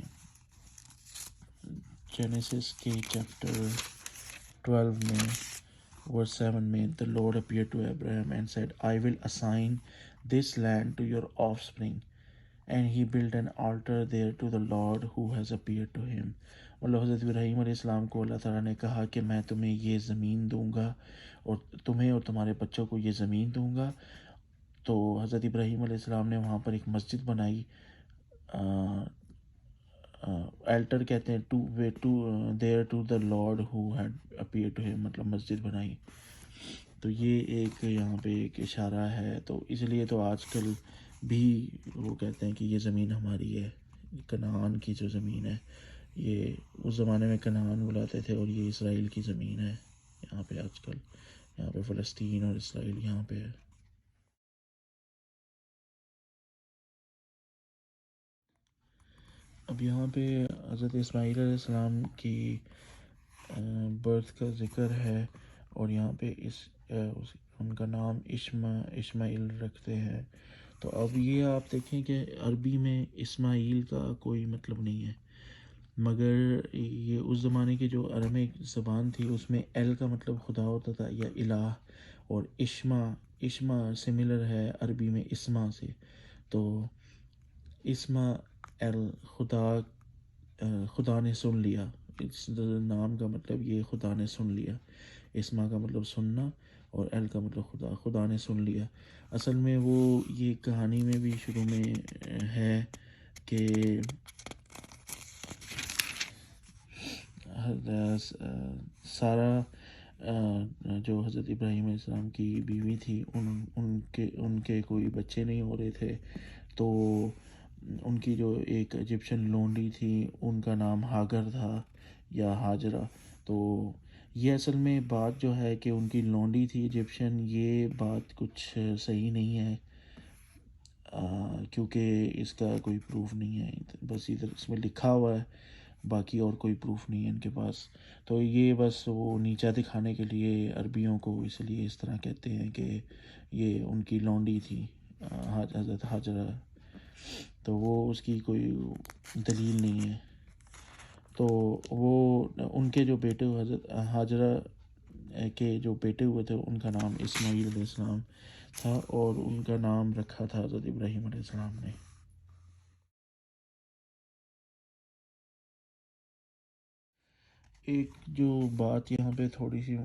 جینیسس کے چیپٹر 12 میں verse 7 میں the Lord appeared to Abraham and said, I will assign this land to your offspring. And he built an altar there to the Lord who has appeared to him. مطلب حضرت ابراہیم علیہ السلام کو اللہ تعالیٰ نے کہا کہ میں تمہیں یہ زمین دوں گا اور تمہیں اور تمہارے بچوں کو یہ زمین دوں گا. تو حضرت ابراہیم علیہ السلام نے وہاں پر ایک مسجد بنائی. الٹر کہتے ہیں there to the Lord who had appeared to him, مطلب مسجد بنائی. تو یہ ایک یہاں پہ ایک اشارہ ہے. تو اس لیے تو آج کل بھی وہ کہتے ہیں کہ یہ زمین ہماری ہے. کنعان کی جو زمین ہے یہ اس زمانے میں کنعان بلاتے تھے، اور یہ اسرائیل کی زمین ہے یہاں پہ آج کل. یہاں پہ فلسطین اور اسرائیل یہاں پہ ہے. اب یہاں پہ حضرت اسماعیل علیہ السلام کی برتھ کا ذکر ہے، اور یہاں پہ ان کا نام اشماعیل رکھتے ہیں. تو اب یہ آپ دیکھیں کہ عربی میں اسماعیل کا کوئی مطلب نہیں ہے، مگر یہ اس زمانے کی جو ارمیک زبان تھی اس میں ایل کا مطلب خدا ہوتا تھا یا الہ، اور اشما سملر ہے عربی میں اسما سے. تو اسما ایل خدا نے سن لیا. اس نام کا مطلب یہ خدا نے سن لیا. اسما کا مطلب سننا اور ایل کا مطلب خدا نے سن لیا. اصل میں وہ یہ کہانی میں بھی شروع میں ہے کہ سارہ جو حضرت ابراہیم علیہ السلام کی بیوی تھی ان کے کوئی بچے نہیں ہو رہے تھے. تو ان کی جو ایک ایجپشن لونڈی تھی ان کا نام ہاگر تھا یا ہاجرہ. تو یہ اصل میں بات جو ہے کہ ان کی لونڈی تھی ایجپشین، یہ بات کچھ صحیح نہیں ہے، کیونکہ اس کا کوئی پروف نہیں ہے، بس ادھر اس میں لکھا ہوا ہے، باقی اور کوئی پروف نہیں ہے ان کے پاس۔ تو یہ بس وہ نیچا دکھانے کے لیے عربیوں کو اس لیے اس طرح کہتے ہیں کہ یہ ان کی لونڈی تھی حضرت حاجرہ، تو وہ اس کی کوئی دلیل نہیں ہے۔ تو وہ ان کے جو بیٹے حضرت حاجرہ کے جو بیٹے ہوئے تھے ان کا نام اسماعیل علیہ السلام تھا، اور ان کا نام رکھا تھا حضرت ابراہیم علیہ السلام نے۔ ایک جو بات یہاں پہ تھوڑی سی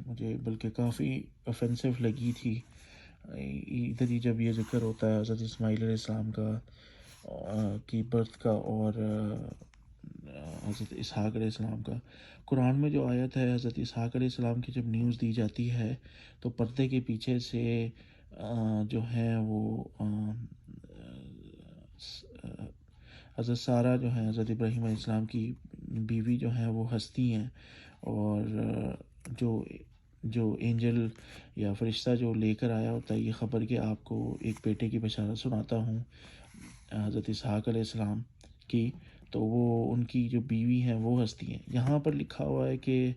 مجھے بلکہ کافی افینسو لگی تھی، ادھر ہی جب یہ ذکر ہوتا ہے حضرت اسماعیل علیہ السلام کا کی برتھ کا اور حضرت اسحاق علیہ السلام کا، قرآن میں جو آیت ہے حضرت اسحاق علیہ السلام کی جب نیوز دی جاتی ہے تو پردے کے پیچھے سے جو ہے وہ حضرت سارہ جو ہیں حضرت ابراہیم علیہ السلام کی بیوی جو ہیں وہ ہنستی ہیں، اور جو جو اینجل یا فرشتہ جو لے کر آیا ہوتا ہے یہ خبر کہ آپ کو ایک بیٹے کی بشارت سناتا ہوں حضرت اسحاق علیہ السلام کی، تو وہ ان کی جو بیوی ہیں وہ ہنستی ہیں۔ یہاں پر لکھا ہوا ہے کہ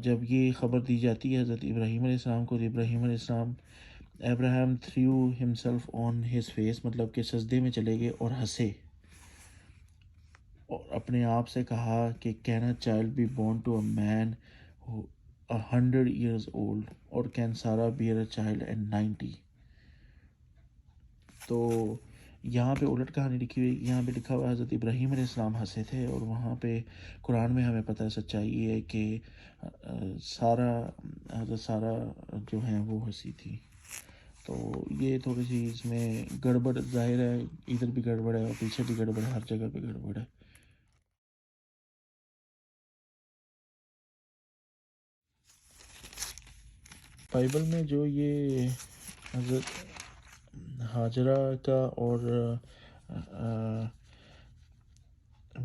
جب یہ خبر دی جاتی ہے حضرت ابراہیم علیہ السلام کو، ابراہیم علیہ السلام Ibrahim threw himself on his face, مطلب کہ سجدے میں چلے گئے اور ہنسے، اور اپنے آپ سے کہا کہ can a child be born to a man 100 years old اور can Sarah bear a child and 90۔ تو یہاں پہ الٹ کہانی لکھی ہوئی، یہاں پہ لکھا ہوا ہے حضرت ابراہیم علیہ السلام ہنسے تھے، اور وہاں پہ قرآن میں ہمیں پتہ سچائی یہ ہے کہ سارا حضرت سارا جو ہیں وہ ہنسی تھی۔ تو یہ تھوڑی سی اس میں گڑبڑ ظاہر ہے، ادھر بھی گڑبڑ ہے اور پیچھے بھی گڑبڑ ہے، ہر جگہ پہ گڑبڑ ہے۔ بائبل میں جو یہ حضرت حاجرہ کا اور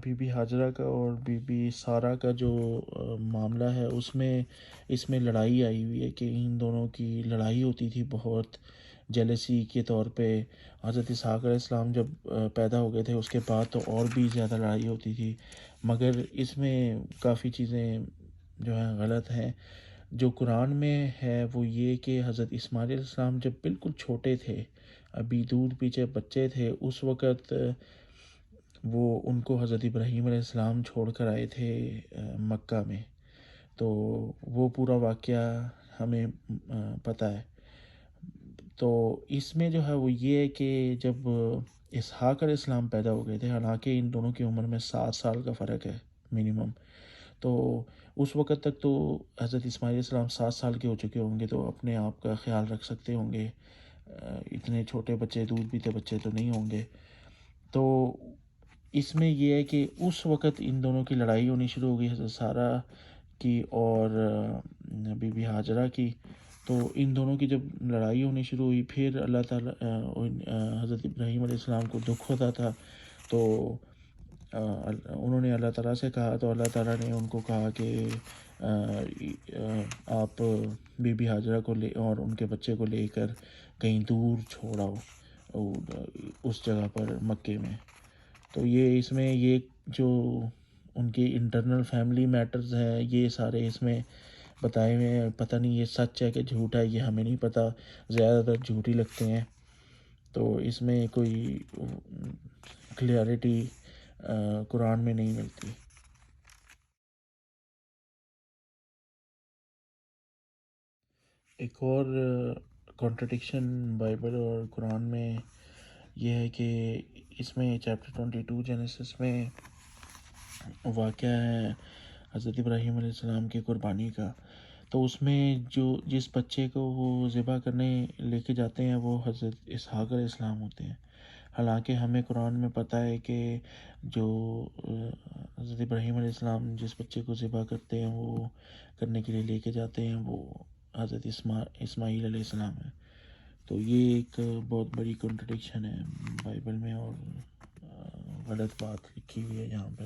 بی بی حاجرہ کا اور بی بی سارہ کا جو معاملہ ہے اس میں لڑائی آئی ہوئی ہے کہ ان دونوں کی لڑائی ہوتی تھی بہت جیلسی کے طور پہ۔ حضرت اسحاق علیہ السلام جب پیدا ہو گئے تھے اس کے بعد تو اور بھی زیادہ لڑائی ہوتی تھی، مگر اس میں کافی چیزیں جو ہیں غلط ہیں۔ جو قرآن میں ہے وہ یہ کہ حضرت اسماعیل علیہ السلام جب بالکل چھوٹے تھے، ابھی دودھ پیچھے بچے تھے، اس وقت وہ ان کو حضرت ابراہیم علیہ السلام چھوڑ کر آئے تھے مکہ میں، تو وہ پورا واقعہ ہمیں پتہ ہے۔ تو اس میں جو ہے وہ یہ ہے کہ جب اسحاق علیہ السلام پیدا ہو گئے تھے، حالانکہ ان دونوں کی عمر میں 7 سال کا فرق ہے منیمم، تو اس وقت تک تو حضرت اسماعیل علیہ السلام 7 سال کے ہو چکے ہوں گے، تو اپنے آپ کا خیال رکھ سکتے ہوں گے، اتنے چھوٹے بچے دودھ پیتے بچے تو نہیں ہوں گے۔ تو اس میں یہ ہے کہ اس وقت ان دونوں کی لڑائی ہونی شروع ہو گئی، حضرت سارہ کی اور بی بی حاجرہ کی۔ تو ان دونوں کی جب لڑائی ہونی شروع ہوئی، پھر اللہ تعالیٰ حضرت ابراہیم علیہ السلام کو دکھ ہوتا تھا، تو انہوں نے اللہ تعالیٰ سے کہا، تو اللہ تعالیٰ نے ان کو کہا کہ آپ بی بی حاجرہ کو لے اور ان کے بچے کو لے کر کہیں دور چھوڑ آؤ اس جگہ پر مکے میں۔ تو یہ اس میں یہ جو ان کی انٹرنل فیملی میٹرز ہیں یہ سارے اس میں بتائے ہوئے ہیں، پتہ نہیں یہ سچ ہے کہ جھوٹ ہے یہ ہمیں نہیں پتہ، زیادہ تر جھوٹ ہی لگتے ہیں، تو اس میں کوئی کلیئرٹی قرآن میں نہیں ملتی۔ ایک اور کانٹرڈکشن بائبل اور قرآن میں یہ ہے کہ اس میں چیپٹر 22 جینیسس میں واقعہ ہے حضرت ابراہیم علیہ السلام کی قربانی کا، تو اس میں جس بچے کو وہ ذبح کرنے لے کے جاتے ہیں وہ حضرت اسحاق علیہ السلام ہوتے ہیں، حالانکہ ہمیں قرآن میں پتہ ہے کہ جو حضرت ابراہیم علیہ السلام جس بچے کو ذبح کرتے ہیں وہ کرنے کے لیے لے کے جاتے ہیں وہ حضرت اسماعیل علیہ السلام ہے۔ تو یہ ایک بہت بڑی کنٹرڈکشن ہے بائبل میں، اور غلط بات لکھی ہوئی ہے یہاں پر۔